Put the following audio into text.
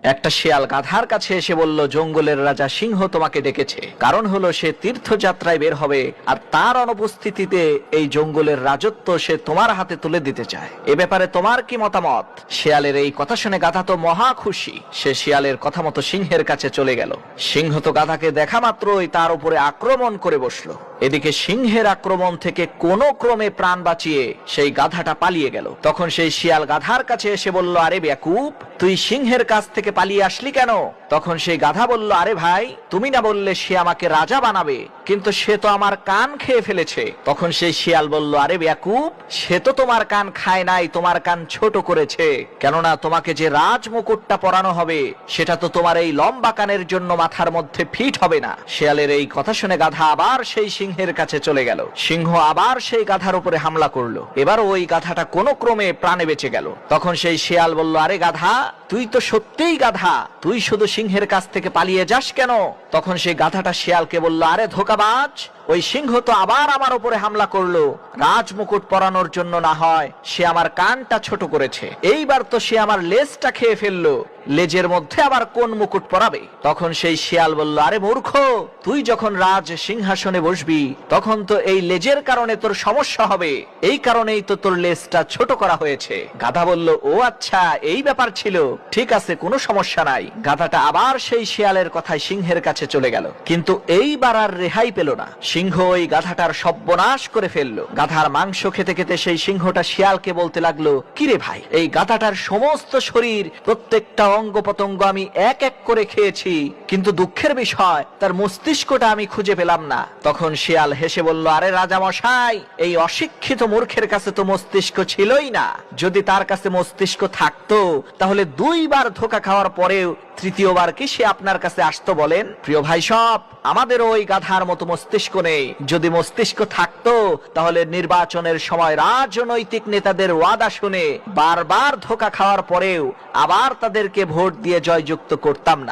একটা শিয়াল গাধার কাছে এসে বলল, জঙ্গলের রাজা সিংহ তোমাকে ডেকেছে। কারণ হলো সে তীর্থযাত্রায় বের হবে, আর তার অনুপস্থিতিতে এই জঙ্গলের রাজত্ব সে তোমার হাতে তুলে দিতে চায়। এ ব্যাপারে তোমার কি মতামত? শিয়ালের এই কথা শুনে গাধা তো মহা খুশি। সে শিয়ালের কথা মতো সিংহের কাছে চলে গেল। সিংহ তো গাধাকে দেখা মাত্রই তার উপরে আক্রমণ করে বসলো। এদিকে সিংহের আক্রমণ থেকে কোনো ক্রমে প্রাণ বাঁচিয়ে সেই গাধাটা পালিয়ে গেল। তখন সেই শিয়াল গাধার কাছে এসে বলল, আরে বেয়াকুব, তুই সিংহের কাছ থেকে পালিয়ে আসলি কেন? তখন সেই গাধা বলল, আরে ভাই, তুমি না বললে সে আমাকে রাজা বানাবে, কিন্তু সে তো আমার কান খেয়ে ফেলেছে। তখন সেই শিয়াল বলল, আরে বেয়াকুব, সে তো তোমার কান খায় নাই, তোমার কান ছোট করেছে। কেননা তোমাকে যে রাজ মুকুটটা পরানো হবে সেটা তো তোমার এই লম্বা কানের জন্য মাথার মধ্যে ফিট হবে না। শিয়ালের এই কথা শুনে গাধা আবার সেই সিংহের কাছে চলে গেল। সিংহ আবার সেই গাধার উপরে হামলা করলো। এবার ওই গাধাটা কোনো ক্রমে প্রাণে বেঁচে গেল। তখন সেই শিয়াল বলল, আরে গাধা, তুই তো সত্যিই গাধা, তুই শুধু সিংহের কাছ থেকে পালিয়ে যাস কেন? তখন সেই গাধাটা শিয়ালকে বলল, আরে ধোঁকাবাজ, ওই সিংহ তো আবার আমার উপরে হামলা করলো। রাজমুকুট পরানোর জন্য না হয় সে আমার কানটা ছোট করেছে, এইবার তো সে আমার লেজটা খেয়ে ফেললো, লেজের মধ্যে আবার কোন মুকুট পরাবে? তখন সেই শিয়াল বলল, আরে মূর্খ, তুই যখন রাজ সিংহাসনে বসবি তখন তো এই লেজের কারণে তোর সমস্যা হবে, এই কারণেই তো তোর লেজটা ছোট করা হয়েছে। গাধা বলল, ও আচ্ছা, এই ব্যাপার ছিল, ঠিক আছে, কোনো সমস্যা নাই। গাধাটা আবার সেই শিয়ালের কথায় সিংহের কাছে চলে গেল, কিন্তু এইবার আর রেহাই পেল না। সিংহ ওই গাধাটার সর্বনাশ করে ফেললো। গাধার মাংস খেতে খেতে সেই সিংহটা শিয়ালকে বলতে লাগলো, কিরে ভাই, এই গাধাটার সমস্ত শরীর, প্রত্যেকটা অঙ্গ প্রত্যঙ্গ আমি এক এক করে খেয়েছি, কিন্তু দুঃখের বিষয় তার মস্তিষ্কটা আমি খুঁজে পেলাম না। তখন শিয়াল হেসে বলল, আরে রাজা মশাই, এই অশিক্ষিত মূর্খের কাছে তো মস্তিষ্ক ছিলই না। যদি তার কাছে মস্তিষ্ক থাকতো তাহলে দুইবার ধোঁকা খাওয়ার পরেও তৃতীয়বার কি সে আপনার কাছে আসতো বলেন? প্রিয় ভাই সব, আমাদের ওই গাধার মতো মস্তিষ্ক নেই। যদি মস্তিষ্ক থাকতো তাহলে নির্বাচনের সময় রাজনৈতিক নেতাদের ওয়াদা শুনে বারবার ধোঁকা খাওয়ার পরেও আবার তাদেরকে ভোট দিয়ে জয়যুক্ত করতাম না।